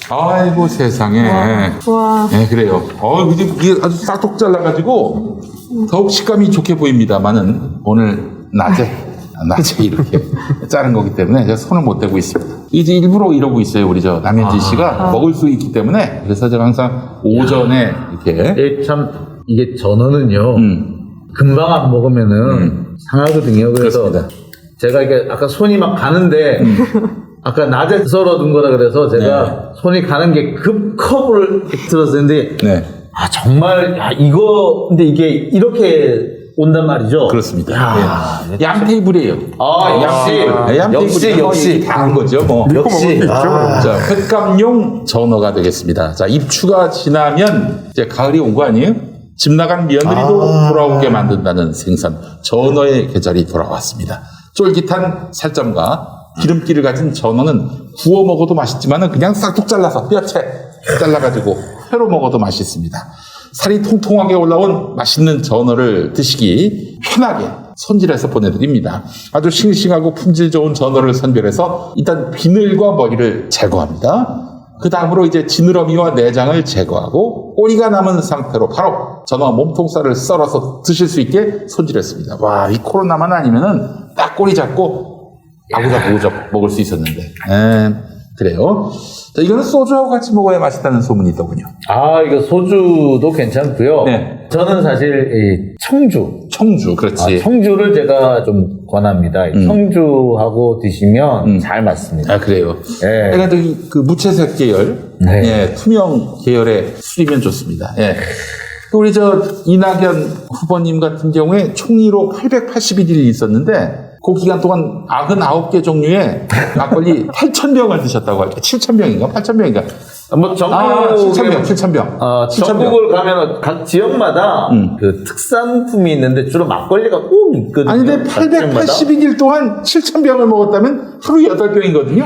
아이고 세상에. 와. 네, 그래요. 이게 아주 싹둑 잘라가지고 더욱 식감이 좋게 보입니다만은 오늘 낮에 이렇게 자른 거기 때문에 제가 손을 못 대고 있습니다. 이제 일부러 이러고 있어요. 우리 저 남현진 씨가 먹을 수 있기 때문에. 그래서 제가 항상 오전에 이렇게. 참 이게 전어는요. 금방 안 먹으면은 상하거든요. 그래서 그렇습니다. 제가 이게 아까 손이 막 가는데 아까 낮에 썰어둔 거라 그래서 제가 손이 가는 게 급컵을 들었는데 네. 아 정말 이거 근데 이게 이렇게 온단 말이죠. 그렇습니다. 야, 예. 양 테이블이에요. 양 테이블. 역시 다한 거죠. 뭐. 역시. 자, 횟감용 전어가 되겠습니다. 자, 입추가 지나면 이제 가을이 온 거 아니에요? 집 나간 며느리도 돌아오게 만든다는 생선 전어의 계절이 돌아왔습니다. 쫄깃한 살점과 기름기를 가진 전어는 구워 먹어도 맛있지만은 그냥 싹둑 잘라서 뼈채 잘라가지고 회로 먹어도 맛있습니다. 살이 통통하게 올라온 맛있는 전어를 드시기 편하게 손질해서 보내드립니다. 아주 싱싱하고 품질 좋은 전어를 선별해서 일단 비늘과 머리를 제거합니다. 그 다음으로 이제 지느러미와 내장을 제거하고 꼬리가 남은 상태로 바로 전어 몸통살을 썰어서 드실 수 있게 손질했습니다. 와, 이 코로나만 아니면은 딱 꼬리 잡고 아구자구적 먹을 수 있었는데. 그래요. 자, 이거는 소주하고 같이 먹어야 맛있다는 소문이 있더군요. 이거 소주도 괜찮고요. 네. 저는 사실 이 청주. 그렇지. 청주를 제가 좀 권합니다. 청주하고 드시면 잘 맞습니다. 그래요. 예. 그러니까 그 무채색 계열, 네. 예, 투명 계열의 술이면 좋습니다. 예. 또 우리 저 이낙연 후보님 같은 경우에 총리로 881일이 있었는데 그 기간 동안 99개 종류의 막걸리 8,000병을 드셨다고 할게요. 7,000병인가? 8,000병인가? 뭐 전국 7,000병. 전국을 가면 각 지역마다 그 특산품이 있는데 주로 막걸리가 꼭 있거든요. 아니 근데 각 지역마다. 881일 동안 7,000병을 먹었다면 하루 8병이거든요.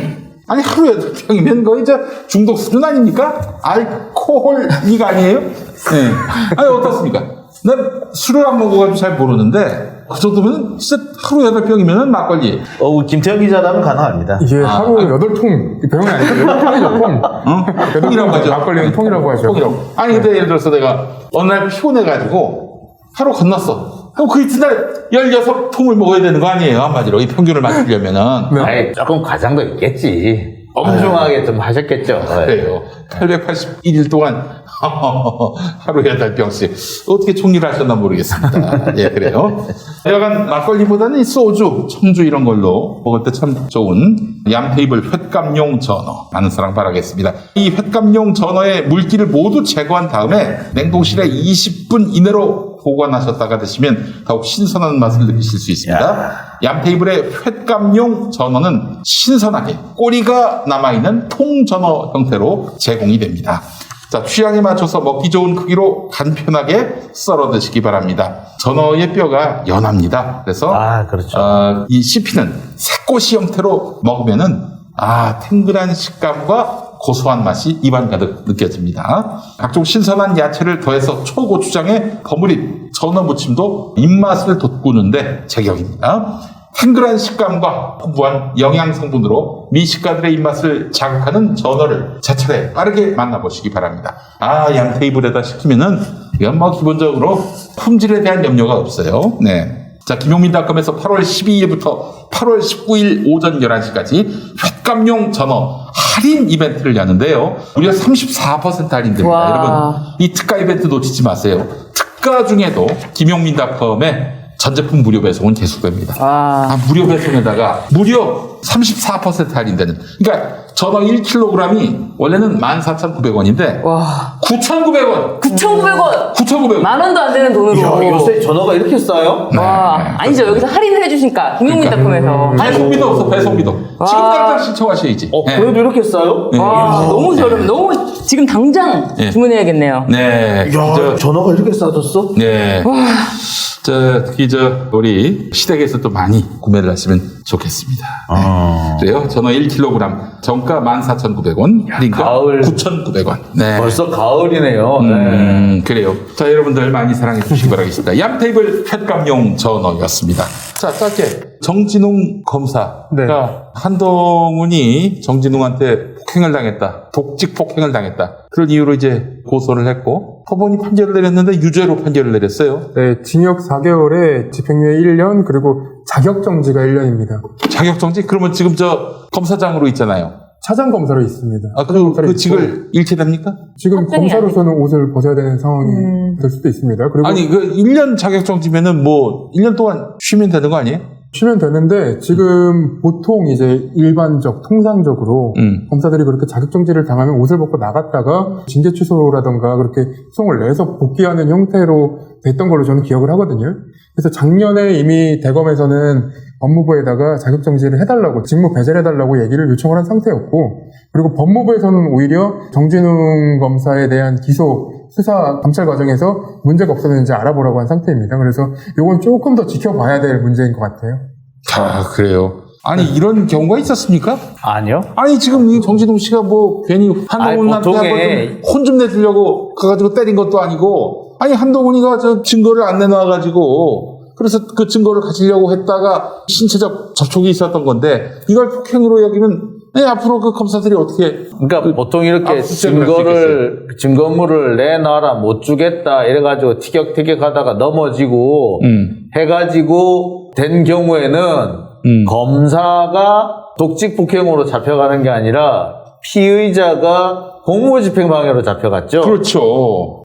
아니 하루 8병이면 거의 이제 중독 수준 아닙니까? 알코올이가 아니에요? 네. 아니 어떻습니까? 난 술을 안 먹어가지고 잘 모르는데 그 정도면 진짜 하루 8병이면은 막걸리. 김태형 기자라면 가능합니다. 이게 하루 8통, 병이 아니고 8통이죠, 통. 통이라고 하죠. 막걸리는 통이라고 하죠. 통이라고. 아니 근데 예를 들어서 내가 어느 날 피곤해가지고 하루 건넜어. 그럼 그 이튿날 16통을 먹어야 되는 거 아니에요? 한마디로 이 평균을 맞추려면은. 네. 아니, 조금 과장도 있겠지. 엄중하게 좀 하셨겠죠. 그래요. 881일 동안 하루 8병씩 어떻게 총리를 하셨나 모르겠습니다. 예, 그래요. 여간 막걸리보다는 이 소주, 청주 이런 걸로 먹을 때 참 좋은 얌테이블 횟감용 전어 많은 사랑 바라겠습니다. 이 횟감용 전어의 물기를 모두 제거한 다음에 냉동실에 20분 이내로 보관하셨다가 드시면 더욱 신선한 맛을 느끼실 수 있습니다. 얌테이블의 횟감용 전어는 신선하게 꼬리가 남아있는 통전어 형태로 제공이 됩니다. 자, 취향에 맞춰서 먹기 좋은 크기로 간편하게 썰어 드시기 바랍니다. 전어의 뼈가 연합니다. 그래서 그렇죠. 이 씹히는 새꼬시 형태로 먹으면은 탱글한 식감과 고소한 맛이 입안 가득 느껴집니다. 각종 신선한 야채를 더해서 초고추장에 버무린 전어 무침도 입맛을 돋구는데 제격입니다. 탱글한 식감과 풍부한 영양 성분으로 미식가들의 입맛을 자극하는 전어를 제철에 빠르게 만나보시기 바랍니다. 양 테이블에다 시키면은 이건 뭐 기본적으로 품질에 대한 염려가 없어요. 네. 자, 김용민닷컴에서 8월 12일부터 8월 19일 오전 11시까지 횟감용 전어 할인 이벤트를 여는데요. 무려 34% 할인됩니다. 와. 여러분, 이 특가 이벤트 놓치지 마세요. 특가 중에도 김용민닷컴에 전 제품 무료 배송은 계속됩니다. 무료 배송에다가 무려 34% 할인되는. 그러니까 전어 1kg이 원래는 14,900원인데 와. 9,900원. 9,900원. 9,900원. 만 원도 안 되는 돈으로. 요새 전어가 이렇게 싸요? 와. 아니죠. 여기서 할인을 해주시니까. 김용민닷컴에서. 배송비도 없어, 배송비도. 지금 당장 신청하셔야지. 네. 그래도 이렇게 싸요? 와. 너무 저렴. 너무 지금 당장 주문해야겠네요. 네. 전어가 이렇게 싸졌어? 네. 특히 우리 시댁에서 또 많이 구매를 하시면 좋겠습니다. 그래요. 전어 1kg 정가 14,900원, 할인가 가을. 9,900원. 네. 벌써 가을이네요. 그래요. 자, 여러분들 많이 사랑해 주시기 바라겠습니다. 얌테이블 횟감용 전어였습니다. 자, 짧게 정진웅 검사가 네. 한동훈이 정진웅한테 폭행을 당했다. 독직 폭행을 당했다. 그런 이유로 이제 고소를 했고 법원이 판결을 내렸는데 유죄로 판결을 내렸어요. 네, 징역 4개월에 집행유예 1년 그리고 자격정지가 1년입니다. 자격정지? 그러면 지금 저 검사장으로 있잖아요. 차장 검사로 있습니다. 아, 그 직을 잃게 됩니까? 지금 확정이 검사로서는 옷을 벗어야 되는 상황이 될 수도 있습니다. 그리고 아니, 그 1년 자격정지면은 뭐 1년 동안 쉬면 되는 거 아니에요? 쉬면 되는데 지금 보통 이제 일반적 통상적으로 검사들이 그렇게 자격정지를 당하면 옷을 벗고 나갔다가 징계 취소라던가 그렇게 소송을 내서 복귀하는 형태로 됐던 걸로 저는 기억을 하거든요. 그래서 작년에 이미 대검에서는 법무부에다가 자격정지를 해달라고 직무 배제를 해달라고 얘기를 요청을 한 상태였고 그리고 법무부에서는 오히려 정진웅 검사에 대한 기소 수사 감찰 과정에서 문제가 없었는지 알아보라고 한 상태입니다. 그래서 이건 조금 더 지켜봐야 될 문제인 것 같아요. 아, 그래요. 아니, 이런 경우가 있었습니까? 아니요. 아니, 지금 이 정진웅 씨가 뭐 괜히 한동훈한테 한번 혼 좀 내주려고 가가지고 때린 것도 아니고, 아니, 한동훈이가 저 증거를 안 내놔가지고, 그래서 그 증거를 가지려고 했다가 신체적 접촉이 있었던 건데, 이걸 폭행으로 여기면, 앞으로 그 검사들이 어떻게. 그러니까 보통 이렇게 압수수색을 할 증거물을 내놔라 못 주겠다 이래가지고 티격태격하다가 넘어지고 해가지고 된 경우에는 검사가 독직 폭행으로 잡혀가는 게 아니라 피의자가 공무집행방해로 잡혀갔죠. 그렇죠.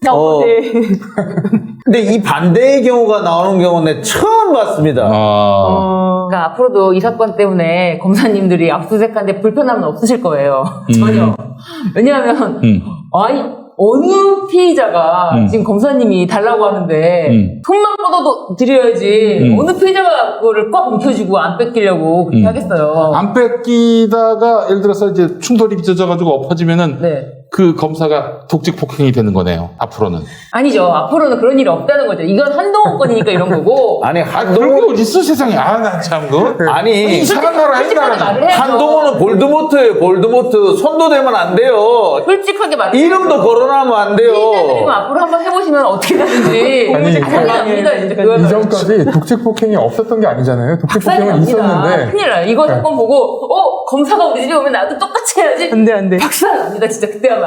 근데 이 반대의 경우가 나오는 경우는 처음 봤습니다. 그러니까 앞으로도 이 사건 때문에 검사님들이 압수수색하는데 불편함은 없으실 거예요. 전혀. 왜냐하면 아니 어느 피의자가 지금 검사님이 달라고 하는데 손만 뻗어도 드려야지 어느 피의자가 그거를 꽉 움켜쥐고 안 뺏기려고 그렇게 하겠어요. 안 뺏기다가 예를 들어서 이제 충돌이 빚어져가지고 엎어지면은 네. 그 검사가 독직 폭행이 되는 거네요. 앞으로는. 아니죠. 앞으로는 그런 일이 없다는 거죠. 이건 한동훈 건이니까 이런 거고. 아니 그런 게 어딨어 세상에. 아, 나 참 그. 아니 이상한 나라 솔직하게 말을 해야죠. 한동훈은 볼드모트예요. 볼드모트 손도 대면 안 돼요. 솔직하게 말을 이름도 거론하면 안 돼요. 피의자들이 앞으로 한번 해보시면 어떻게 되는지 아니, 큰일 납니다. 이제 그거는. 이전까지 독직 폭행이 없었던 게 아니잖아요. 독직 박살이 폭행은 납니다. 있었는데 큰일 나요. 이거 사건 보고 검사가 우리 집에 오면 나도 똑같이 해야지. 안 돼. 박살 납니다. 진짜 그때야말로.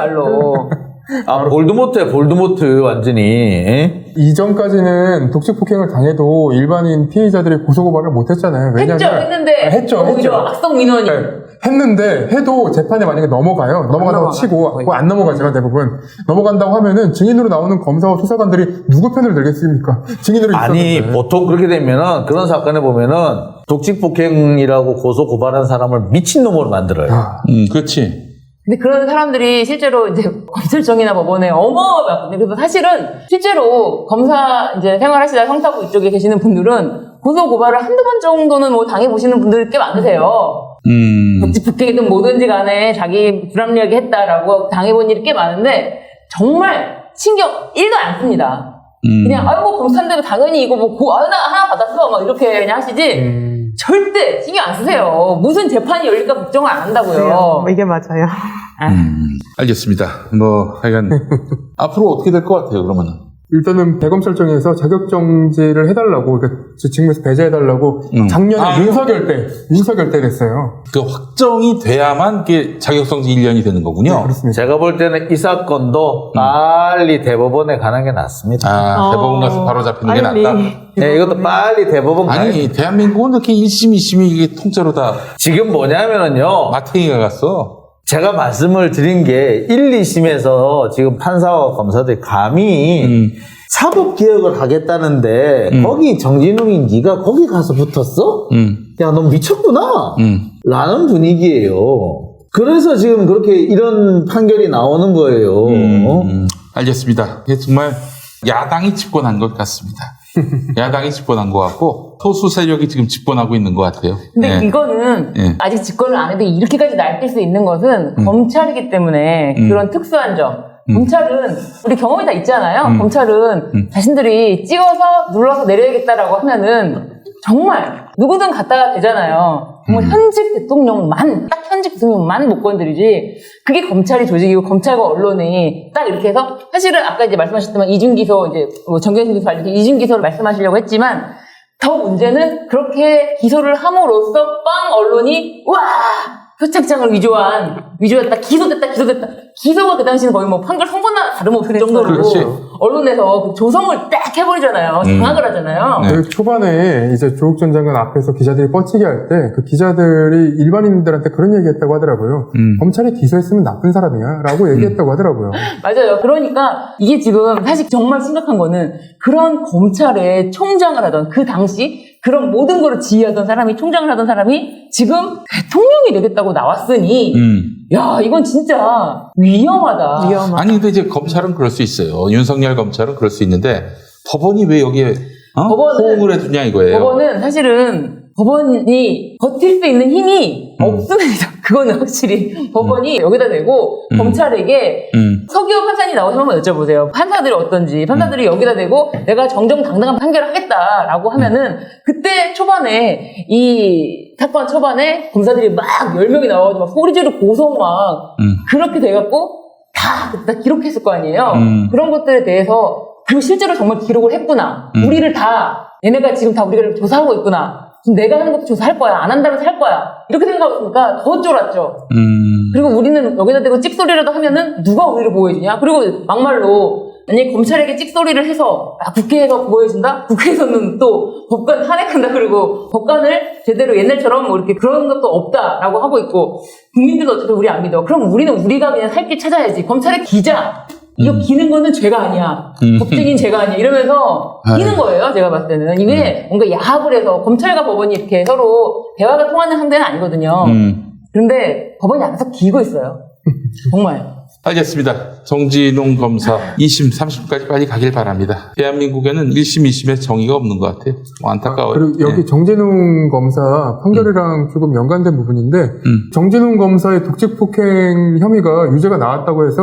아 볼드모트야 볼드모트 완전히. 이전까지는 독직 폭행을 당해도 일반인 피해자들이 고소고발을 못했잖아요. 왜냐하면 했죠. 오히려 악성 민원이. 네, 했는데 해도 재판에 만약에 넘어간다고 넘어가. 치고 그거 안 넘어가지만 대부분 넘어간다고 하면은 증인으로 나오는 검사와 수사관들이 누구 편을 들겠습니까? 증인으로 아니 있었는데. 보통 그렇게 되면은 그런 사건에 보면은 독직 폭행이라고 고소 고발한 사람을 미친놈으로 만들어요. 그렇지. 근데 그런 사람들이 실제로 이제 검찰청이나 법원에 어마어마하거든요. 그래서 사실은 실제로 검사 이제 생활하시다 형사부 이쪽에 계시는 분들은 고소 고발을 한두 번 정도는 뭐 당해보시는 분들이 꽤 많으세요. 독직 폭행이든 뭐든지 간에 자기 불합리하게 했다라고 당해본 일이 꽤 많은데 정말 신경 1도 안 씁니다. 그냥 아이고 검사인데 당연히 이거 뭐 나 하나 받았어 막 이렇게 그냥 하시지 절대 신경 안 쓰세요. 무슨 재판이 열릴까 걱정을 안 한다고요. 이게 맞아요. 알겠습니다. 뭐 하여간 앞으로 어떻게 될 것 같아요. 그러면은. 일단은 대검찰청에서 자격정지를 해달라고 그러니까 직무에서 배제해달라고 작년에 윤석열 때 됐어요. 그 확정이 돼야만 그게 자격정지 1년이 되는 거군요. 그렇습니다. 제가 볼 때는 이 사건도 빨리 대법원에 가는 게 낫습니다. 아, 대법원 가서 바로 잡히는 게 빨리. 낫다. 네, 이것도 빨리 대법원 가야 아니, 대한민국은 이렇게 1심, 2심이 이게 통째로 다 지금 뭐냐면은요. 마탱이가 갔어. 제가 말씀을 드린 게 1, 2심에서 지금 판사와 검사들이 감히 사법개혁을 하겠다는데 거기 정진웅이 네가 거기 가서 붙었어? 야, 너 미쳤구나? 라는 분위기예요. 그래서 지금 그렇게 이런 판결이 나오는 거예요. 알겠습니다. 이게 정말 야당이 집권한 것 같습니다. 야당이 집권한 것 같고 소수 세력이 지금 집권하고 있는 것 같아요. 근데 네. 이거는 네. 아직 집권을 안 해도 이렇게까지 날뛸 수 있는 것은 검찰이기 때문에 그런 특수한 점. 검찰은 우리 경험이 다 있잖아요. 검찰은 자신들이 찍어서 눌러서 내려야겠다라고 하면은 정말 누구든 갖다가 되잖아요. 정말 현직 대통령만 딱 현직 대통령만 못 건드리지. 그게 검찰이 조직이고 검찰과 언론이 딱 이렇게 해서 사실은 아까 이제 말씀하셨지만 이중기소 이제 뭐 정경심 교수 알려준 이중기소를 말씀하시려고 했지만 더 문제는 그렇게 기소를 함으로써 빵 언론이 와 표창장을 위조했다 기소됐다 기소가 그 당시는 거의 뭐 판결 선고나 다름없을 정도로 그렇지. 언론에서 그 조성을 딱 해버리잖아요. 장악을 하잖아요. 네. 그 초반에 이제 조국 전 장관 앞에서 기자들이 뻗치기 할 때 그 기자들이 일반인들한테 그런 얘기했다고 하더라고요. 검찰이 기소했으면 나쁜 사람이야 라고 얘기했다고 하더라고요. 맞아요. 그러니까 이게 지금 사실 정말 심각한 거는 그런 검찰의 총장을 하던 그 당시 그런 모든 거를 지휘하던 사람이 총장을 하던 사람이 지금 대통령이 되겠다고 나왔으니 야 이건 진짜 위험하다. 아니 근데 이제 검찰은 그럴 수 있어요. 윤석열 검찰은 그럴 수 있는데 법원이 왜 여기에 호응을 해주냐 이거예요. 법원은 사실은 법원이 버틸 수 있는 힘이 없습니다. 그거는 확실히 법원이 여기다 대고 검찰에게 서기호 판사님 나오시면 한번 여쭤보세요. 판사들이 어떤지. 판사들이 여기다 대고 내가 정정당당한 판결을 하겠다라고 하면은 그때 초반에 이 사건 초반에 검사들이 막 10명이 나와가지고 막 소리 지르고 고소 막 그렇게 돼갖고 다 기록했을 거 아니에요. 그런 것들에 대해서 그리고 실제로 정말 기록을 했구나. 우리를 다 얘네가 지금 다 우리를 조사하고 있구나. 지금 내가 하는 것도 조사할 거야. 안 한다면서 할 거야. 이렇게 생각하니까 더 쫄았죠. 그리고 우리는 여기다 대고 찍소리라도 하면은 누가 우리를 보호해주냐. 그리고 막말로 만약에 검찰에게 찍소리를 해서 국회에서 보호해준다? 국회에서는 또 법관 탄핵한다. 그리고 법관을 제대로 옛날처럼 뭐 이렇게 그런 것도 없다라고 하고 있고 국민들도 어차피 우리 안 믿어. 그럼 우리는 우리가 그냥 살 길 찾아야지. 검찰의 기자. 이거 기는 거는 죄가 아니야. 법적인 죄가 아니야. 이러면서 기는 거예요. 제가 봤을 때는. 이게 뭔가 야합을 해서 검찰과 법원이 이렇게 서로 대화가 통하는 상대는 아니거든요. 그런데 법원이 앞에서 기고 있어요. 정말. 알겠습니다. 정진웅 검사 2심, 3심까지 빨리 가길 바랍니다. 대한민국에는 1심, 2심에 정의가 없는 것 같아요. 안타까워요. 그리고 여기 예. 정진웅 검사 판결이랑 조금 연관된 부분인데 정진웅 검사의 독직폭행 혐의가 유죄가 나왔다고 해서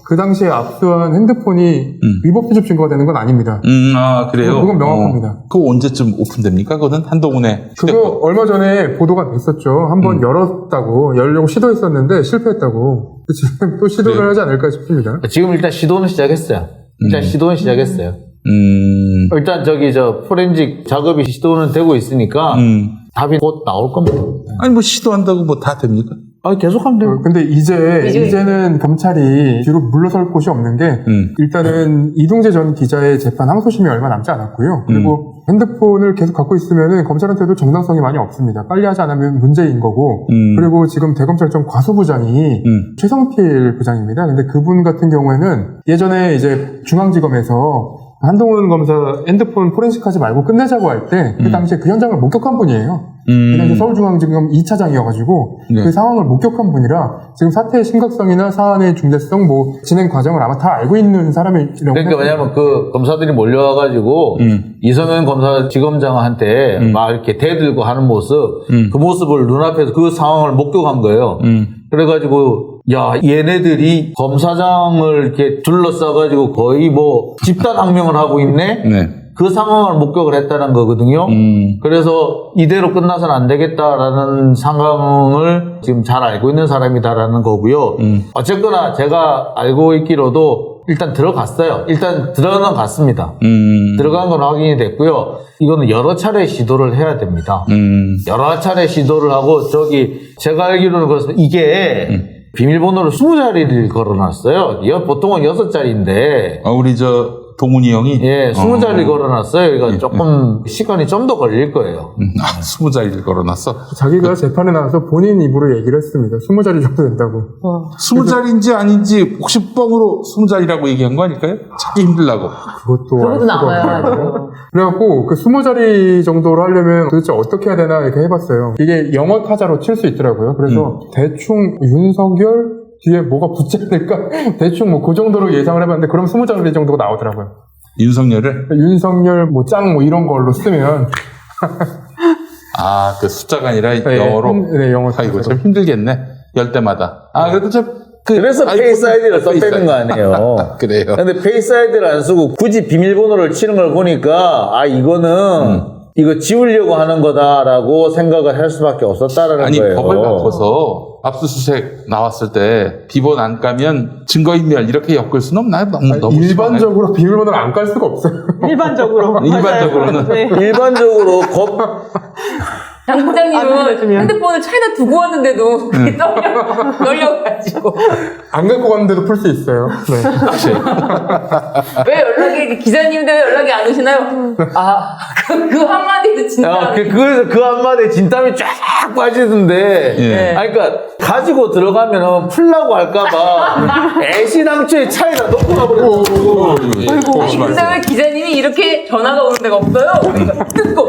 그 당시에 압수한 핸드폰이 위법 수집 증거가 되는 건 아닙니다. 그래요? 그건 명확합니다. 그거 언제쯤 오픈됩니까? 그거는 한동훈의 그거 얼마 전에 보도가 됐었죠. 한번 열려고 시도했었는데 실패했다고. 지금 또 시도를 그래요? 하지 않을까 싶습니다. 지금 일단 시도는 시작했어요. 일단 포렌식 작업이 시도는 되고 있으니까 답이 곧 나올 겁니다. 아니 뭐 시도한다고 뭐 다 됩니까? 계속하면 돼요. 근데 이제는 검찰이 뒤로 물러설 곳이 없는 게 일단은 이동재 전 기자의 재판 항소심이 얼마 남지 않았고요. 그리고 핸드폰을 계속 갖고 있으면은 검찰한테도 정당성이 많이 없습니다. 빨리 하지 않으면 문제인 거고. 그리고 지금 대검찰청 과수부장이 최성필 부장입니다. 근데 그분 같은 경우에는 예전에 이제 중앙지검에서 한동훈 검사 핸드폰 포렌식 하지 말고 끝내자고 할 때 그 당시에 그 현장을 목격한 분이에요. 그냥 이제 서울중앙지검 2차장이어가지고 네. 그 상황을 목격한 분이라 지금 사태의 심각성이나 사안의 중대성, 뭐 진행 과정을 아마 다 알고 있는 사람이라고. 그러니까 왜냐면 그 검사들이 몰려와가지고 이성현 검사지검장한테 막 이렇게 대들고 하는 모습, 그 모습을 눈앞에서 그 상황을 목격한 거예요. 그래가지고 야 얘네들이 검사장을 이렇게 둘러싸가지고 거의 뭐 집단항명을 하고 있네. 네. 그 상황을 목격을 했다는 거거든요. 그래서 이대로 끝나서는 안 되겠다라는 상황을 지금 잘 알고 있는 사람이다라는 거고요. 어쨌거나 제가 알고 있기로도 일단 들어갔어요. 일단 들어는 갔습니다. 들어간 건 확인이 됐고요. 이거는 여러 차례 시도를 해야 됩니다. 여러 차례 시도를 하고 제가 알기로는 그렇습니다. 이게 비밀번호를 20자리를 걸어놨어요. 보통은 6자리인데. 우리 동훈이 형이? 20자리 걸어놨어요. 이거 조금 시간이 좀 더 걸릴 거예요. 20자리를 걸어놨어? 자기가 재판에 나와서 본인 입으로 얘기를 했습니다. 20자리 정도 된다고. 20자리인지 아닌지 혹시 뻥으로 20자리라고 얘기한 거 아닐까요? 찾기 힘들라고. 그것도 나와요. 그래갖고 그 20자리 정도로 하려면 도대체 어떻게 해야 되나 이렇게 해봤어요. 이게 영어 타자로 칠 수 있더라고요. 그래서 대충 윤석열 뒤에 뭐가 붙지 않을까? 대충 뭐 그 정도로 예상을 해봤는데 그럼 20자리 정도가 나오더라고요. 윤석열을? 윤석열 뭐 짱 뭐 이런 걸로 쓰면 그 숫자가 아니라 영어로? 네, 영어. 아이고 참 힘들겠네. 열 때마다. 그래도 그래서 페이스 아이디를 써빼는 거 아니에요. 그래요. 근데 페이스 아이디를 안 쓰고 굳이 비밀번호를 치는 걸 보니까 이거는 이거 지우려고 하는 거다라고 생각을 할 수밖에 없었다라는 거예요. 법을 바꿔서 압수수색 나왔을 때 비번 안 까면 증거인멸 이렇게 엮을 수는 없나요? 너무 일반적으로 비밀번호를 안 깔 수가 없어요. 일반적으로. 일반적으로는. 네. 일반적으로 장 안 부장님은 알려주면. 핸드폰을 차에다 두고 왔는데도 그게 떨려가지고. 안 갖고 갔는데도 풀 수 있어요. 네. 왜 연락이, 기자님인데 왜 연락이 안 오시나요? 그 한마디도 진짜. 그래서 그 한마디에 진땀이 쫙 빠지던데. 예. 아니, 그러니까, 가지고 들어가면 풀라고 할까봐 애시당초에 차에다 놓고 가버렸어. 아이고, 근데 왜 기자님이 이렇게 전화가 오는 데가 없어요? 그러니까 뜯고.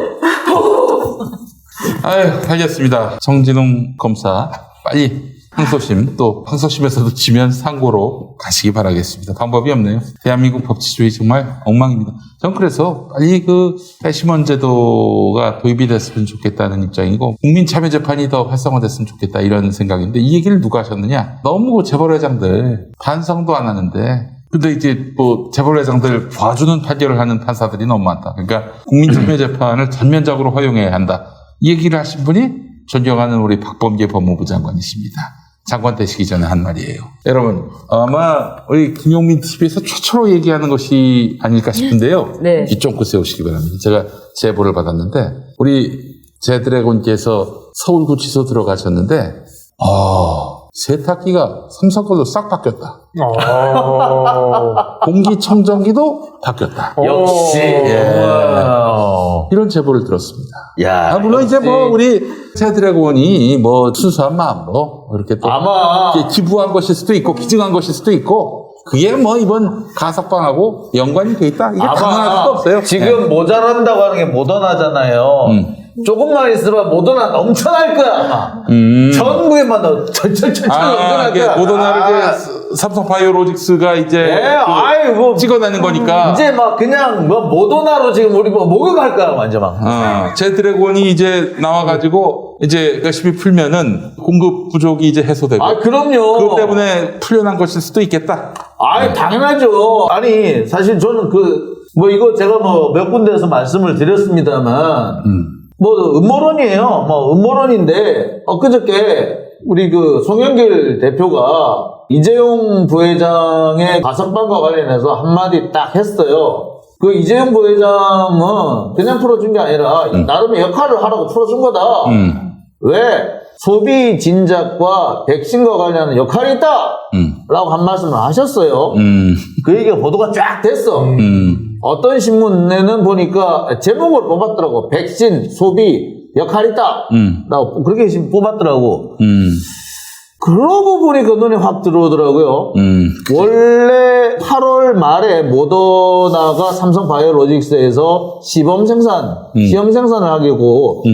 아유, 알겠습니다. 정진웅 검사 빨리 항소심, 또 항소심에서도 지면 상고로 가시기 바라겠습니다. 방법이 없네요. 대한민국 법치주의 정말 엉망입니다. 전 그래서 빨리 그 배심원 제도가 도입이 됐으면 좋겠다는 입장이고 국민참여재판이 더 활성화됐으면 좋겠다 이런 생각인데 이 얘기를 누가 하셨느냐? 너무 재벌회장들 반성도 안 하는데 근데 이제 뭐 재벌회장들 봐주는 판결을 하는 판사들이 너무 많다. 그러니까 국민참여재판을 전면적으로 허용해야 한다. 이 얘기를 하신 분이 존경하는 우리 박범계 법무부 장관이십니다. 장관 되시기 전에 한 말이에요. 여러분 아마 우리 김용민 TV에서 최초로 얘기하는 것이 아닐까 싶은데요. 네. 귀 쫑긋 세우시기 바랍니다. 제가 제보를 받았는데 우리 제드래곤께서 서울구치소 들어가셨는데 세탁기가 삼성 걸로 싹 바뀌었다. 공기청정기도 바뀌었다. 역시. 이런 제보를 들었습니다. 야. 물론 이제 뭐 우리 제드래곤이 뭐 순수한 마음으로 이렇게 또 아마. 이렇게 기부한 것일 수도 있고 기증한 것일 수도 있고 그게 뭐 이번 가석방하고 연관이 돼 있다. 이게 당연할 수도 없어요. 지금 모자란다고 하는 게 모더나잖아요. 조금만 있으면 모더나 넘쳐날 거야, 아마. 전국에만 철철철철 넘쳐날 이게 거야. 모더나를 이제 삼성바이오로직스가 이제 찍어내는 거니까. 이제 막 그냥 뭐 모더나로 지금 우리 뭐 목욕할 거야, 완전 막. 제드래곤이 이제 나와가지고 이제 열심히 풀면은 공급 부족이 이제 해소되고. 그럼요. 그것 때문에 풀려난 것일 수도 있겠다. 당연하죠. 아니, 사실 저는 뭐 이거 제가 뭐 몇 군데에서 말씀을 드렸습니다만, 뭐 음모론이에요. 뭐 음모론인데 엊그저께 우리 송영길 대표가 이재용 부회장의 가석방과 관련해서 한마디 딱 했어요. 그 이재용 부회장은 그냥 풀어준 게 아니라 나름의 역할을 하라고 풀어준 거다. 왜? 소비 진작과 백신과 관련한 역할이 있다! 라고 한 말씀을 하셨어요. 그 얘기가 보도가 쫙 됐어. 어떤 신문에는 보니까 제목을 뽑았더라고. 백신, 소비, 역할이 있다. 라고 그렇게 뽑았더라고. 그러고 보니까 눈에 확 들어오더라고요. 원래 8월 말에 모더나가 삼성바이오로직스에서 시험 생산을 하기고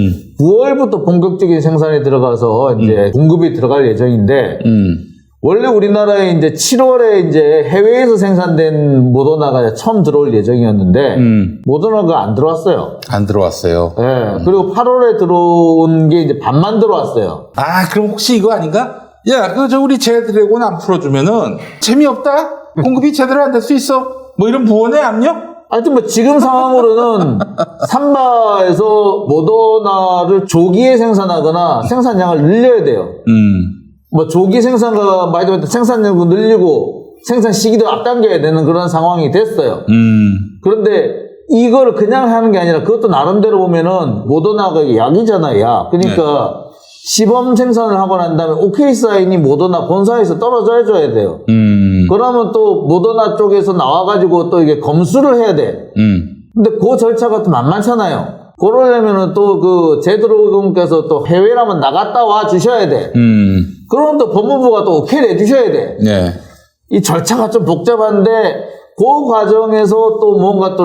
9월부터 본격적인 생산에 들어가서 이제 공급이 들어갈 예정인데 원래 우리나라에 이제 7월에 이제 해외에서 생산된 모더나가 처음 들어올 예정이었는데 모더나가 안 들어왔어요. 안 들어왔어요. 네. 그리고 8월에 들어온 게 이제 반만 들어왔어요. 그럼 혹시 이거 아닌가? 야, 우리 제드래곤 안 풀어주면은 재미없다? 공급이 제대로 안 될 수 있어? 뭐 이런 무언의 압력? 하여튼 뭐 지금 상황으로는 삼바에서 모더나를 조기에 생산하거나 생산량을 늘려야 돼요. 뭐 조기 생산과 말도 생산량도 늘리고 생산 시기도 앞당겨야 되는 그런 상황이 됐어요. 그런데 이걸 그냥 하는 게 아니라 그것도 나름대로 보면은 모더나가 약이잖아요, 약. 그러니까 시범 생산을 하고 난 다음에 오케이 사인이 모더나 본사에서 떨어져 줘야 돼요. 그러면 또 모더나 쪽에서 나와가지고 또 이게 검수를 해야 돼. 근데 그 절차가 또 만만찮아요. 그러려면은 또 제드래곤께서 또 해외라면 나갔다 와 주셔야 돼. 그럼 또 법무부가 또 오케이를 해주셔야 돼. 네. 이 절차가 좀 복잡한데 그 과정에서 또 뭔가 또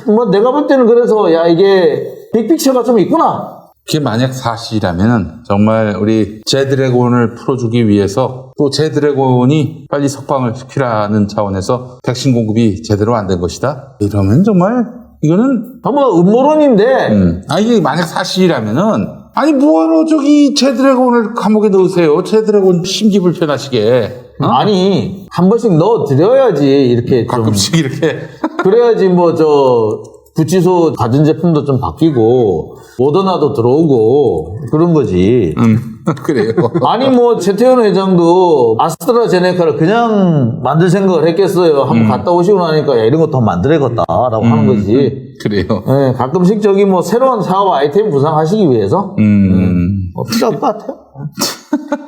뭐 내가 볼 때는 그래서 이게 빅픽처가 좀 있구나. 그게 만약 사실이라면 정말 우리 제드래곤을 풀어주기 위해서 또 제드래곤이 빨리 석방을 시키라는 차원에서 백신 공급이 제대로 안 된 것이다. 이러면 정말 이거는 정말 음모론인데. 이게 만약 사실이라면은 뭐하러 제드래곤을 감옥에 넣으세요. 제드래곤 심기 불편하시게. 아니 한 번씩 넣어드려야지 이렇게 가끔씩 이렇게. 그래야지 구치소 가전제품도 좀 바뀌고 모더나도 들어오고 그런 거지. 그래요. 아니 뭐 최태원 회장도 아스트라제네카를 그냥 만들 생각을 했겠어요. 한번 갔다 오시고 나니까 야, 이런 거 더 만들어야겠다라고 하는 거지. 그래요. 네, 가끔씩 저기 뭐 새로운 사업 아이템 구상하시기 위해서 필요할 것 같아요.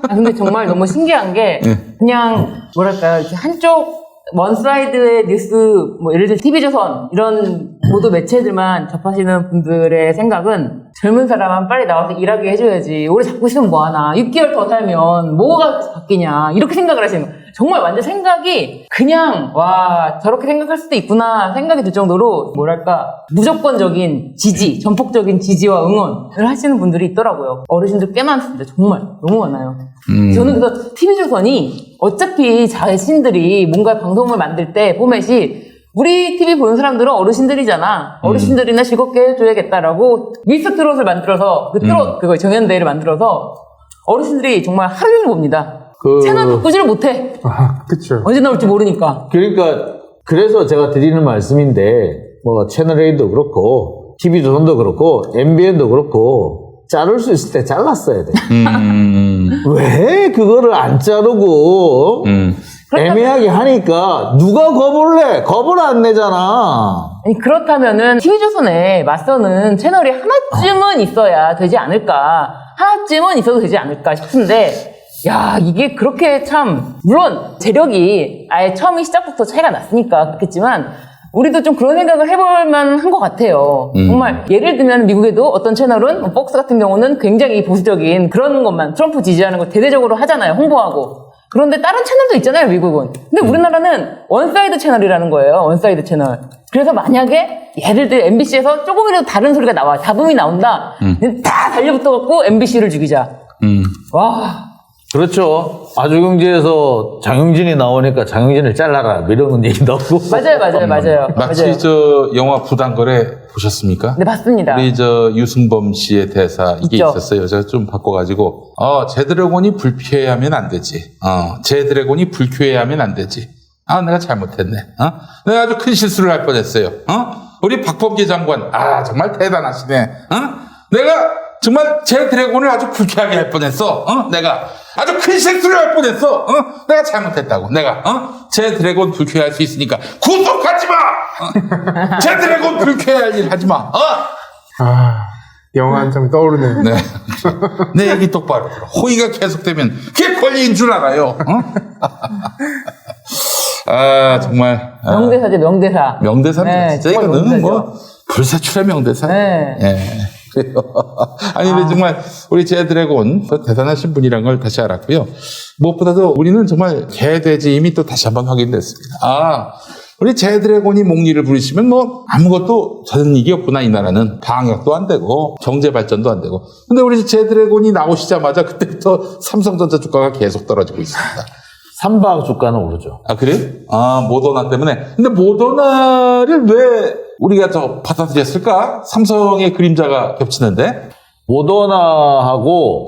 아, 근데 정말 너무 신기한 게 그냥 뭐랄까요, 이렇게 한쪽 원사이드의 뉴스, 뭐 예를 들어 TV조선 이런 모두 매체들만 접하시는 분들의 생각은 젊은 사람은 빨리 나와서 일하게 해줘야지. 오래 잡고 있으면 뭐하나. 6개월 더 살면 뭐가 바뀌냐. 이렇게 생각을 하시는 거예요. 정말 완전 생각이 그냥 와 저렇게 생각할 수도 있구나 생각이 들 정도로 뭐랄까 무조건적인 지지, 전폭적인 지지와 응원을 하시는 분들이 있더라고요. 어르신들 꽤 많습니다. 정말 너무 많아요. 저는 그래서 TV조선이 어차피 자신들이 뭔가 방송을 만들 때 포맷이 우리 TV 보는 사람들은 어르신들이잖아. 어르신들이나 즐겁게 해줘야겠다라고 미스터 트롯을 만들어서 그 트롯 그거 정연대회를 만들어서 어르신들이 정말 하루 종일 봅니다. 채널 바꾸지를 못해. 아, 그쵸. 언제 나올지 모르니까. 그러니까 그래서 제가 드리는 말씀인데 뭐 채널A도 그렇고 TV조선도 그렇고 MBN도 그렇고 자를 수 있을 때 잘랐어야 돼. 왜 그거를 안 자르고 애매하게 하니까 누가 겁을 내? 겁을 안 내잖아. 아니, 그렇다면은 TV조선에 맞서는 채널이 하나쯤은 있어야 되지 않을까. 하나쯤은 있어도 되지 않을까 싶은데 야 이게 그렇게 참 물론 재력이 아예 처음에 시작부터 차이가 났으니까 그렇겠지만 우리도 좀 그런 생각을 해볼 만한 것 같아요. 정말 예를 들면 미국에도 어떤 채널은 뭐 폭스 같은 경우는 굉장히 보수적인 그런 것만 트럼프 지지하는 거 대대적으로 하잖아요. 홍보하고. 그런데 다른 채널도 있잖아요, 미국은. 근데 우리나라는 원사이드 채널이라는 거예요. 원사이드 채널. 그래서 만약에 예를 들어 MBC에서 조금이라도 다른 소리가 나와. 잡음이 나온다. 다 달려붙어갖고 MBC를 죽이자. 와. 그렇죠. 아주경제에서 장영진이 나오니까 장영진을 잘라라 이런 얘기 나오고. 맞아요. 마치 저 영화 부당거래 보셨습니까? 네, 봤습니다. 우리 저 유승범 씨의 대사 이게 있죠. 있었어요. 제가 좀 바꿔가지고 제드래곤이 불쾌하면 안 되지. 제드래곤이 불쾌하면 안 되지. 내가 잘못했네. 내가 아주 큰 실수를 할 뻔했어요. 우리 박범계 장관 정말 대단하시네. 내가 정말 제드래곤을 아주 불쾌하게 할 뻔했어. 내가 아주 큰 실수를 할 뻔했어. 내가 잘못했다고. 내가 제드래곤 불쾌할 수 있으니까 구속하지 마. 제드래곤 불쾌할 일 하지 마. 영화 한 장 떠오르네. 네. 내 얘기 똑바로 들어. 호의가 계속되면 그게 권리인 줄 알아요. 정말. 명대사죠, 명대사. 명대사입니다. 네, 진짜 정말 이거는 뭐 명대사죠. 불사출의 명대사. 네. 예. 그래요. 아니, 근데 정말 우리 제드래곤 대단하신 분이란 걸 다시 알았고요. 무엇보다도 우리는 정말 개돼지임이 또 다시 한번 확인됐습니다. 우리 제드래곤이 목리를 부리시면 뭐 아무것도 전 일이 없구나. 이 나라는 방역도 안 되고 경제 발전도 안 되고. 근데 우리 제드래곤이 나오시자마자 그때부터 삼성전자 주가가 계속 떨어지고 있습니다. 삼방 주가는 오르죠. 그래요? 모더나 때문에. 근데 모더나를 왜 우리가 받아들였을까? 삼성의 그림자가 겹치는데.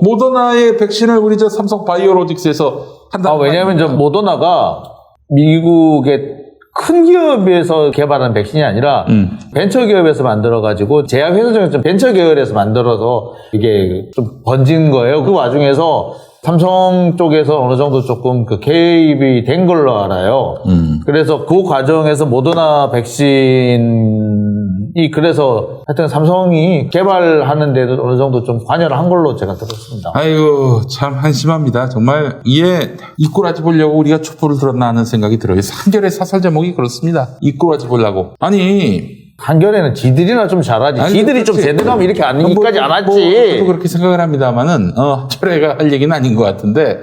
모더나의 백신을 우리 삼성 바이오로직스에서 한다. 왜냐하면 모더나가 미국의 큰 기업에서 개발한 백신이 아니라 벤처 기업에서 만들어가지고 제약회사 중에서 벤처 계열에서 만들어서 이게 좀 번진 거예요. 그 와중에서 삼성 쪽에서 어느 정도 조금 개입이 된 걸로 알아요. 그래서 그 과정에서 모더나 백신이 그래서 하여튼 삼성이 개발하는 데도 어느 정도 좀 관여를 한 걸로 제가 들었습니다. 아이고, 참 한심합니다. 정말 이에 이꼬라지 보려고 우리가 촛불을 들었나 하는 생각이 들어요. 한겨레 사설 제목이 그렇습니다. 이꼬라지 보려고. 한겨레는 지들이나 좀 잘하지. 지들이 좀 제대로 하면 이렇게 얘기까지 안 하지. 저도 그렇게 생각을 합니다만은, 철회가 할 얘기는 아닌 것 같은데,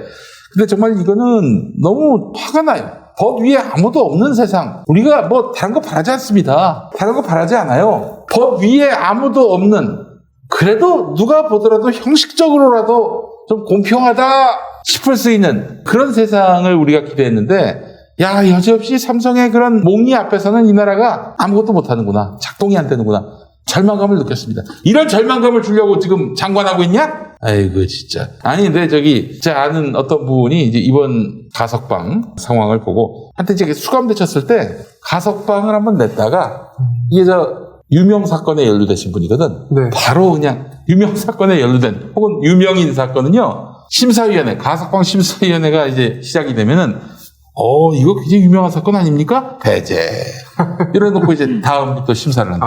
근데 정말 이거는 너무 화가 나요. 법 위에 아무도 없는 세상. 우리가 뭐 다른 거 바라지 않습니다. 다른 거 바라지 않아요. 법 위에 아무도 없는, 그래도 누가 보더라도 형식적으로라도 좀 공평하다 싶을 수 있는 그런 세상을 우리가 기대했는데, 여지없이 삼성의 그런 목리 앞에서는 이 나라가 아무것도 못하는구나. 작동이 안 되는구나. 절망감을 느꼈습니다. 이런 절망감을 주려고 지금 장관하고 있냐? 아이고, 진짜. 근데 제 아는 어떤 분이 이제 이번 가석방 상황을 보고 한때 이제 수감되셨을 때 가석방을 한번 냈다가 이게 유명 사건에 연루되신 분이거든. 네. 바로 그냥 유명 사건에 연루된 혹은 유명인 사건은요. 심사위원회, 가석방 심사위원회가 이제 시작이 되면은, 이거 굉장히 유명한 사건 아닙니까? 배제. 이래놓고 이제 다음부터 심사를 한다.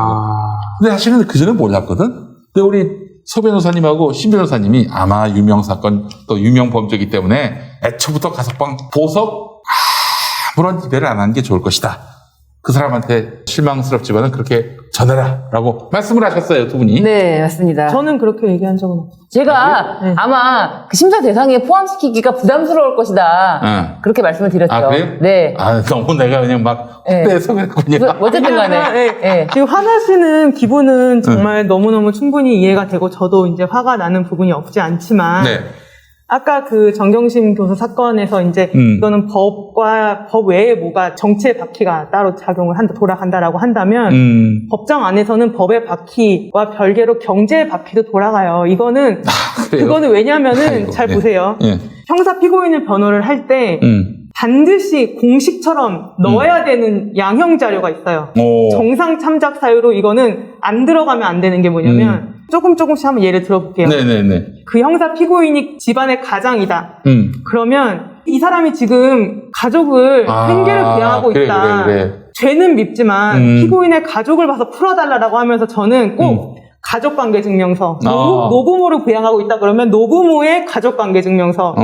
근데 사실은 그 전에 몰랐거든? 근데 우리 서 변호사님하고 신 변호사님이 아마 유명 사건 또 유명 범죄이기 때문에 애초부터 가석방 보석 아무런 기대를 안 하는 게 좋을 것이다. 그 사람한테 실망스럽지만은 그렇게 전해라 라고 말씀을 하셨어요, 두 분이. 네, 맞습니다. 저는 그렇게 얘기한 적은 없어요. 제가 네. 아마 그 심사 대상에 포함시키기가 부담스러울 것이다. 응. 그렇게 말씀을 드렸죠. 아, 그래요? 네. 너무 내가 그냥 막 네. 확대해서 그랬군요. 어쨌든 간에. 네. 네. 지금 화나시는 기분은 정말 너무너무 충분히 이해가 되고 저도 이제 화가 나는 부분이 없지 않지만 네. 아까 그 정경심 교수 사건에서 이제 이거는 법 외에 뭐가 정치의 바퀴가 따로 작용을 돌아간다라고 한다면 법정 안에서는 법의 바퀴와 별개로 경제의 바퀴도 돌아가요. 이거는 그래요? 그거는 왜냐면은 아이고, 잘 네. 보세요. 예. 형사 피고인을 변호를 할 때 반드시 공식처럼 넣어야 되는 양형 자료가 있어요. 오. 정상 참작 사유로 이거는 안 들어가면 안 되는 게 뭐냐면 조금씩 한번 예를 들어볼게요. 네네네. 그 형사 피고인이 집안의 가장이다. 그러면 이 사람이 지금 가족을 생계를 부양하고 그래, 있다. 그래. 죄는 밉지만 피고인의 가족을 봐서 풀어달라고 하면서 저는 꼭 가족관계증명서, 노부모를 부양하고 있다 그러면 노부모의 가족관계증명서,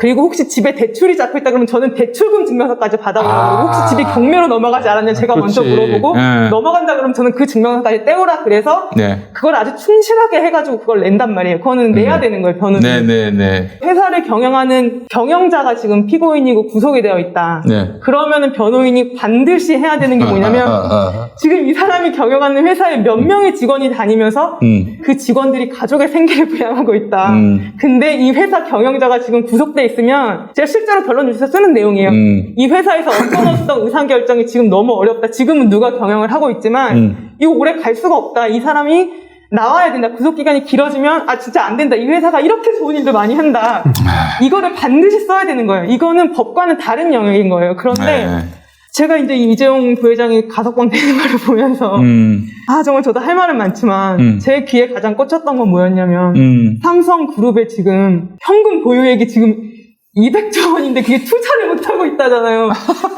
그리고 혹시 집에 대출이 잡혀있다 그러면 저는 대출금 증명서까지 받아보고 혹시 집이 경매로 넘어가지 않았냐 제가 먼저 물어보고 넘어간다 그러면 저는 그 증명서까지 떼오라 그래서 네. 그걸 아주 충실하게 해가지고 그걸 낸단 말이에요. 그거는 내야 되는 거예요, 변호인. 네네네. 회사를 경영하는 경영자가 지금 피고인이고 구속이 되어 있다. 네. 그러면은 변호인이 반드시 해야 되는 게 뭐냐면 지금 이 사람이 경영하는 회사에 몇 명의 직원이 다니면서 그 직원들이 가족의 생계를 부양하고 있다. 근데 이 회사 경영자가 지금 구속돼 있으면 제가 실제로 변론 뉴스에서 쓰는 내용이에요. 이 회사에서 어떤 의사결정이 지금 너무 어렵다. 지금은 누가 경영을 하고 있지만 이거 오래 갈 수가 없다. 이 사람이 나와야 된다. 구속기간이 길어지면 진짜 안 된다. 이 회사가 이렇게 좋은 일도 많이 한다. 이거를 반드시 써야 되는 거예요. 이거는 법과는 다른 영역인 거예요. 그런데 제가 이제 이재용 부회장이 가석방 되는 걸 보면서 정말 저도 할 말은 많지만 제 귀에 가장 꽂혔던 건 뭐였냐면 삼성그룹의 지금 현금 보유액이 지금 200조 원인데 그게 투자를 못하고 있다잖아요.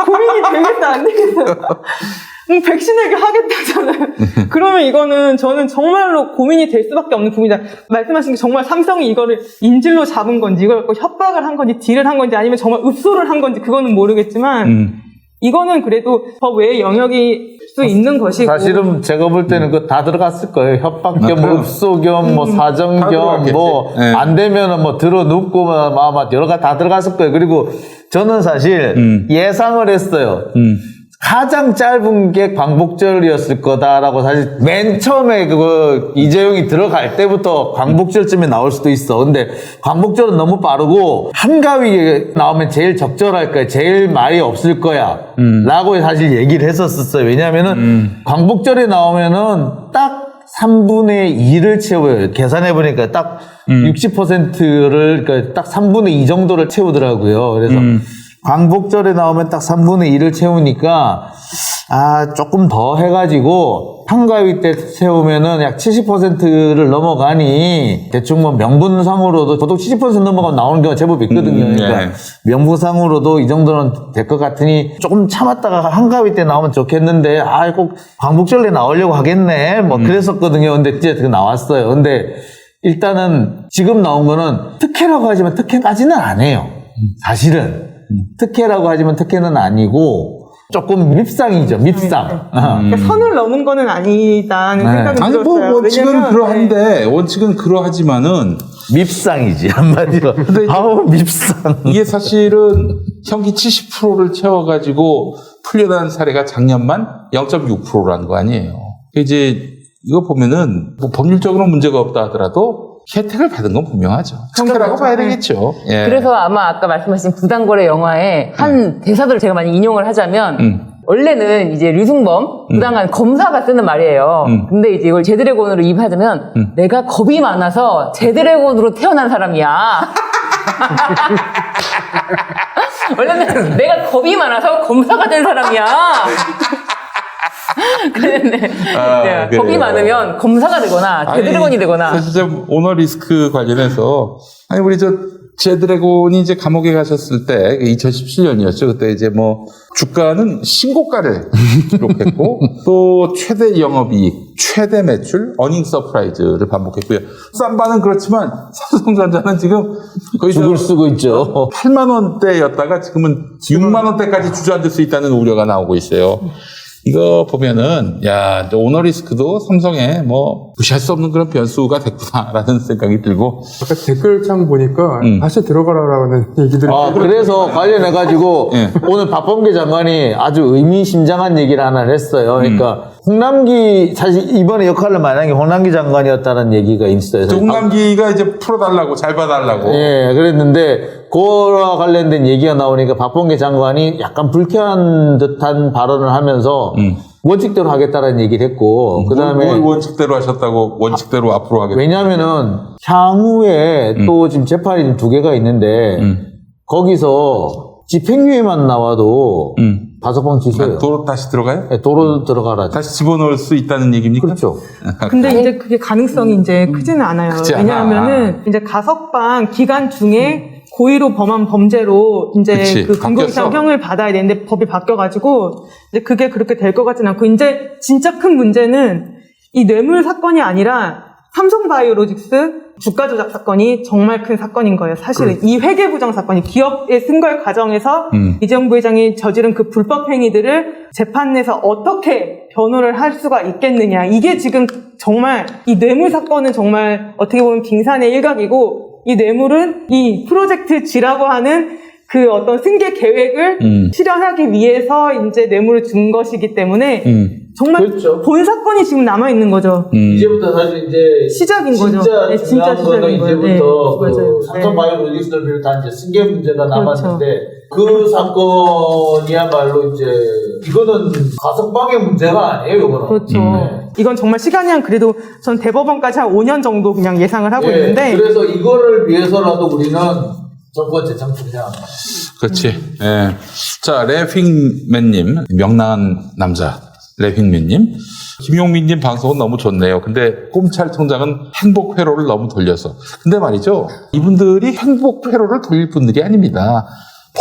고민이 되겠어 안 되겠어요. 백신에게 하겠다잖아요. 그러면 이거는 저는 정말로 고민이 될 수밖에 없는 부분이다. 말씀하신 게 정말 삼성이 이거를 인질로 잡은 건지 이걸 갖고 협박을 한 건지 딜을 한 건지 아니면 정말 읍소를 한 건지 그거는 모르겠지만 이거는 그래도 법 외의 영역일 수 있는 것이고 사실은 제가 볼 때는 그 다 들어갔을 거예요. 협박 겸, 읍소 겸, 사정 겸, 안 되면은 들어 눕고, 여러 가지 다 들어갔을 거예요. 그리고 저는 사실 예상을 했어요. 가장 짧은 게 광복절이었을 거다라고 사실 맨 처음에 이재용이 들어갈 때부터 광복절쯤에 나올 수도 있어. 근데 광복절은 너무 빠르고 한가위에 나오면 제일 적절할 거야. 제일 말이 없을 거야. 라고 사실 얘기를 했었어요. 왜냐면은 광복절에 나오면은 딱 3분의 2를 채워요. 계산해보니까 딱 60%를, 그러니까 딱 3분의 2 정도를 채우더라고요. 그래서 광복절에 나오면 딱 3분의 2를 채우니까, 조금 더 해가지고, 한가위 때 채우면은 약 70%를 넘어가니, 대충 명분상으로도, 보통 70% 넘어가면 나오는 경우가 제법 있거든요. 그러니까, 명분상으로도 이 정도는 될 것 같으니, 조금 참았다가 한가위 때 나오면 좋겠는데, 꼭 광복절에 나오려고 하겠네. 그랬었거든요. 근데 진짜 나왔어요. 근데, 일단은, 지금 나온 거는 특혜라고 하지만 특혜까지는 안 해요. 사실은. 특혜라고 하지만 특혜는 아니고 조금 밉상이죠. 밉상. 그러니까 선을 넘은 거는 아니다는 생각이 아니 들었어요. 원칙은 그러한데 원칙은 그러하지만은 밉상이지 한마디로. 밉상. 이게 사실은 형기 70%를 채워가지고 풀려난 사례가 작년만 0.6%라는 거 아니에요. 이제 이거 보면은 법률적으로 문제가 없다 하더라도 혜택을 받은 건 분명하죠. 특혜라고 봐야 되겠죠. 예. 그래서 아마 아까 말씀하신 부당거래 영화에 한 대사들을 제가 많이 인용을 하자면 원래는 이제 류승범 부당한 검사가 쓰는 말이에요. 근데 이제 이걸 제드래곤으로 입하자면 내가 겁이 많아서 제드래곤으로 태어난 사람이야. 원래는 내가 겁이 많아서 검사가 된 사람이야. 그랬네. 겁이 많으면 검사가 되거나 제드래곤이 되거나. 사실 좀 오너 리스크 관련해서 우리 제드래곤이 이제 감옥에 가셨을 때 2017년이었죠. 그때 이제 뭐 주가는 신고가를 기록했고 또 최대 영업이익, 최대 매출, 어닝 서프라이즈를 반복했고요. 쌈바는 그렇지만 삼성전자는 지금 거의 죽을 쓰고 있죠. 8만 원대였다가 지금은 6만 원대까지 주저앉을 수 있다는 우려가 나오고 있어요. 이거 보면은 야 오너 리스크도 삼성에 뭐 무시할 수 없는 그런 변수가 됐구나라는 생각이 들고 아까 댓글창 보니까 다시 들어가라라는 얘기들이 그래서 관련해가지고 예. 오늘 박범계 장관이 아주 의미심장한 얘기를 하나 했어요. 그러니까 홍남기 사실 이번에 역할을 많이 한 게 홍남기 장관이었다는 얘기가 있어요. 홍남기가 이제 풀어달라고 잘 봐달라고 예, 그랬는데 그거와 관련된 얘기가 나오니까 박범계 장관이 약간 불쾌한 듯한 발언을 하면서 원칙대로 하겠다는 얘기를 했고 그다음에 뭘 원칙대로 하셨다고 원칙대로 앞으로 하겠다. 왜냐면은 향후에 또 지금 재판이 지금 2개가 있는데 거기서 집행유예만 나와도 5번 취소해요. 도로 다시 들어가요? 네, 도로 들어가라. 다시 집어넣을 수 있다는 얘기입니까? 그렇죠. 근데 이제 그게 가능성이 이제 크지는 않아요. 크지 않아. 왜냐하면은 이제 가석방 기간 중에 고의로 범한 범죄로 이제 그치, 그 금고 이상 바뀌었어. 형을 받아야 되는데 법이 바뀌어가지고 이제 그게 그렇게 될 것 같지는 않고 이제 진짜 큰 문제는 이 뇌물 사건이 아니라 삼성바이오로직스 주가 조작 사건이 정말 큰 사건인 거예요. 사실은 이 회계부정 사건이 기업의 승걸 과정에서 이재용 부회장이 저지른 그 불법 행위들을 재판에서 어떻게 변호를 할 수가 있겠느냐. 이게 지금 정말 이 뇌물 사건은 정말 어떻게 보면 빙산의 일각이고 이 뇌물은 이 프로젝트 G라고 하는 그 어떤 승계 계획을 실현하기 위해서 이제 뇌물을 준 것이기 때문에 정말 그렇죠. 본 사건이 지금 남아 있는 거죠. 이제부터 사실 이제 시작인 거죠. 진짜 네, 중요한 진짜 거는 시작인 거예요. 이제부터 네, 맞아요. 그 삼성바이오로직스를 비롯한 이제 승계 문제가 그렇죠. 남았는데 그 사건이야말로 이제 이거는 가석방의 문제가 아니에요, 이거는. 그렇죠. 이건 정말 시간이 한 그래도 전 대법원까지 한 5년 정도 그냥 예상을 하고 예, 있는데 그래서 이거를 위해서라도 우리는 정권 재창출해야 합니다. 그렇지. 예. 자, 레핑맨님, 명랑한 남자, 레핑맨님. 김용민님 방송은 너무 좋네요. 근데 꼼찰총장은 행복회로를 너무 돌려서. 근데 말이죠. 이분들이 행복회로를 돌릴 분들이 아닙니다.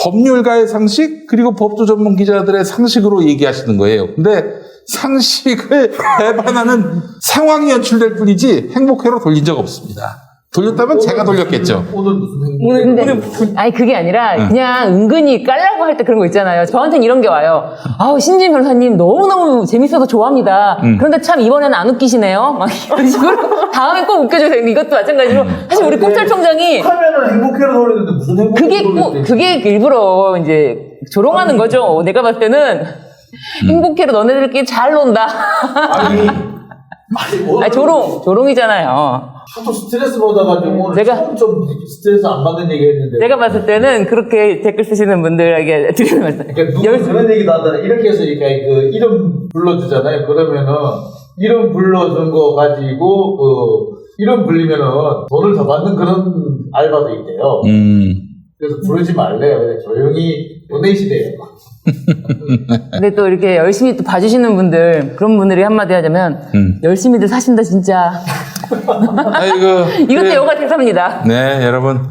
법률가의 상식, 그리고 법조 전문 기자들의 상식으로 얘기하시는 거예요. 근데 상식을 배반하는 상황이 연출될 뿐이지 행복회로 돌린 적 없습니다. 돌렸다면 제가 돌렸겠죠. 오늘 무슨 행복? 근데 아니 그게 아니라 그냥 은근히 깔라고 할 때 그런 거 있잖아요. 저한테는 이런 게 와요. 아우 신진 변호사님 너무너무 재밌어서 좋아합니다. 그런데 참 이번에는 안 웃기시네요. 막 이런 식으로 다음에 꼭 웃겨주세요. 이것도 마찬가지로 사실 우리 검찰총장이 하면은 행복회로 돌리는데 무슨 행복회로 그게 일부러 이제 조롱하는 거죠. 내가 봤을 때는 행복해로 너네들끼리 잘 논다. 아니 아니, 조롱이잖아요. 하도 스트레스 받아가지고 오늘 제가- 처음 좀 스트레스 안 받는 얘기 했는데 내가 봤을 때는 그렇게 댓글 쓰시는 분들에게 드리는 말씀. 그러니까 누구 그런 얘기도 하잖아요. 이렇게 해서 이렇게 그 이름 불러주잖아요. 그러면은 이름 불러준 거 가지고 그 이름 불리면은 돈을 더 받는 그런 알바도 있대요. 그래서 부르지 말래요. 그냥 조용히 도네이시대요. 근데 또 이렇게 열심히 또 봐주시는 분들, 그런 분들이 한마디 하자면, 열심히들 사신다, 진짜. 아이고. 이것도 그래. 요가 대사입니다. 네, 여러분.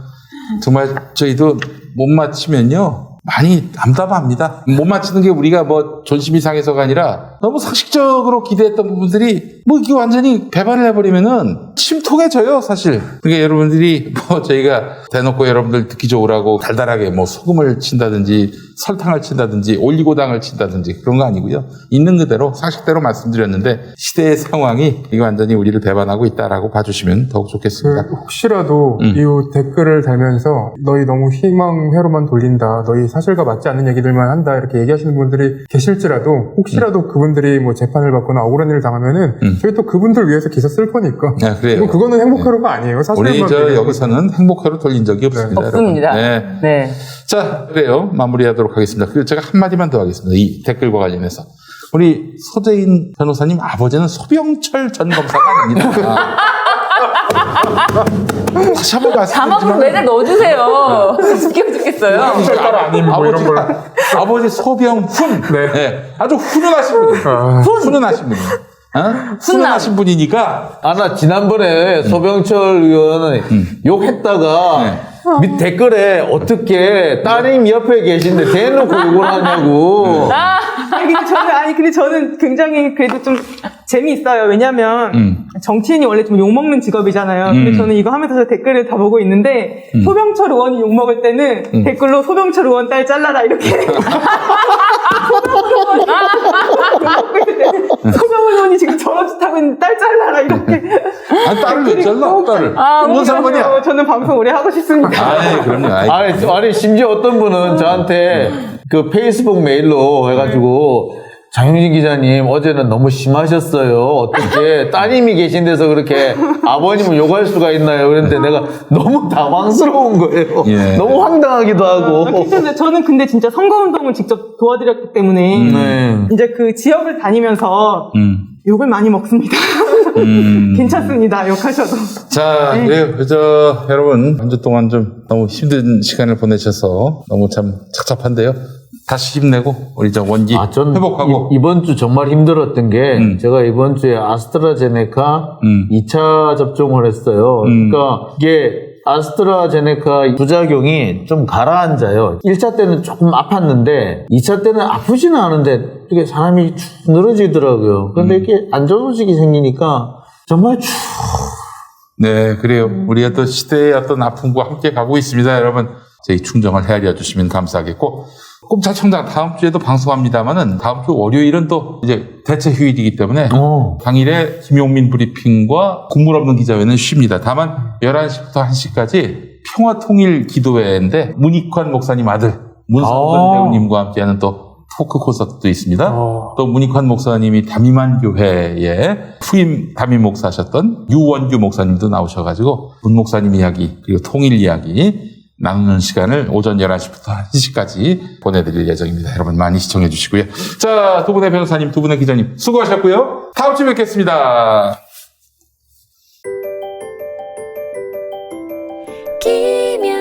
정말 저희도 못 맞히면요. 많이 담담합니다. 못 맞히는 게 우리가 뭐 존심이 상해서가 아니라 너무 상식적으로 기대했던 부분들이 뭐 이게 완전히 배반을 해버리면은 침통해져요, 사실. 그러니까 여러분들이 뭐 저희가 대놓고 여러분들 듣기 좋으라고 달달하게 뭐 소금을 친다든지 설탕을 친다든지 올리고당을 친다든지 그런 거 아니고요. 있는 그대로 상식대로 말씀드렸는데 시대의 상황이 이거 완전히 우리를 배반하고 있다라고 봐주시면 더욱 좋겠습니다. 혹시라도 이 댓글을 달면서 너희 너무 희망회로만 돌린다, 너희 사실과 맞지 않는 얘기들만 한다 이렇게 얘기하시는 분들이 계실지라도 혹시라도 그분들이 뭐 재판을 받거나 억울한 일을 당하면은 저희 또 그분들 위해서 기사 쓸 거니까. 네, 그래요. 뭐 그거는 행복회로가 아니에요. 사실만 우리 얘기하는 여기서는 행복회로 돌린 적이 없습니다. 없습니다. 여러분. 네. 네. 자, 그래요. 마무리하도록 하겠습니다. 그리고 제가 한마디만 더 하겠습니다. 이 댓글과 관련해서. 우리 소재인 변호사님 아버지는 소병철 전 검사가 아닙니다. 다시 한번 자막으로 말씀드리지만 매달 넣어주세요. 웃겨 죽겠어요. 따로 아니면 뭐 이런 걸. 아버지 소병훈. 네. 아주 훈훈하신 분이에요. 훈훈하신 분이에요. 훈훈하신 분이니까 나 지난번에 소병철 의원은 욕했다가 밑 댓글에 어떻게 따님 옆에 계신데 대놓고 욕을 하냐고. 근데 저는 굉장히 그래도 좀 재미있어요. 왜냐면 정치인이 원래 좀 욕먹는 직업이잖아요. 근데 저는 이거 하면서 댓글을 다 보고 있는데 소병철 의원이 욕먹을 때는 댓글로 소병철 의원 딸 잘라라 이렇게 소병 의원이 지금 저런 짓 하고 있는데 딸 잘라라 이렇게. 아니, 딸을 왜 잘라? 딸을. 뭔 상관이야? 저는 방송 오래 하고 싶습니다. 아이, 그럼요. 아이. 아니, 심지어 어떤 분은 저한테 그 페이스북 메일로 해가지고 장영진 기자님 어제는 너무 심하셨어요. 어떻게 따님이 계신 데서 그렇게 아버님을 욕할 수가 있나요? 그런데 내가 너무 당황스러운 거예요. 예. 너무 황당하기도 하고. 괜찮은데 저는 근데 진짜 선거운동을 직접 도와드렸기 때문에 이제 그 지역을 다니면서 욕을 많이 먹습니다. 괜찮습니다. 욕하셔도. 자, 그래요. 여러분, 한 주 동안 좀 너무 힘든 시간을 보내셔서 너무 참 착잡한데요. 다시 힘내고, 우리 원기 회복하고. 이번 주 정말 힘들었던 게, 제가 이번 주에 아스트라제네카 2차 접종을 했어요. 그러니까 이게 아스트라제네카 부작용이 좀 가라앉아요. 1차 때는 조금 아팠는데 2차 때는 아프지는 않은데 이게 사람이 축 늘어지더라고요. 그런데 이렇게 안 좋은 소식이 생기니까 정말 축. 네, 그래요. 우리가 또 시대의 어떤 아픔과 함께 가고 있습니다. 여러분, 저희 충정을 헤아려 주시면 감사하겠고, 꼼차청장 다음 주에도 방송합니다만은 다음 주 월요일은 또 이제 대체 휴일이기 때문에 당일에 김용민 브리핑과 국물 없는 기자회는 쉽니다. 다만 11시부터 1시까지 평화통일기도회인데 문익환 목사님 아들 문성근 배우님과 함께하는 또 토크 콘서트도 있습니다. 또 문익환 목사님이 담임한 교회에 후임 담임 목사셨던 유원규 목사님도 나오셔가지고 문 목사님 이야기 그리고 통일 이야기 나누는 시간을 오전 11시부터 1시까지 보내드릴 예정입니다. 여러분 많이 시청해 주시고요. 자, 두 분의 변호사님, 두 분의 기자님 수고하셨고요. 다음 주에 뵙겠습니다. 김현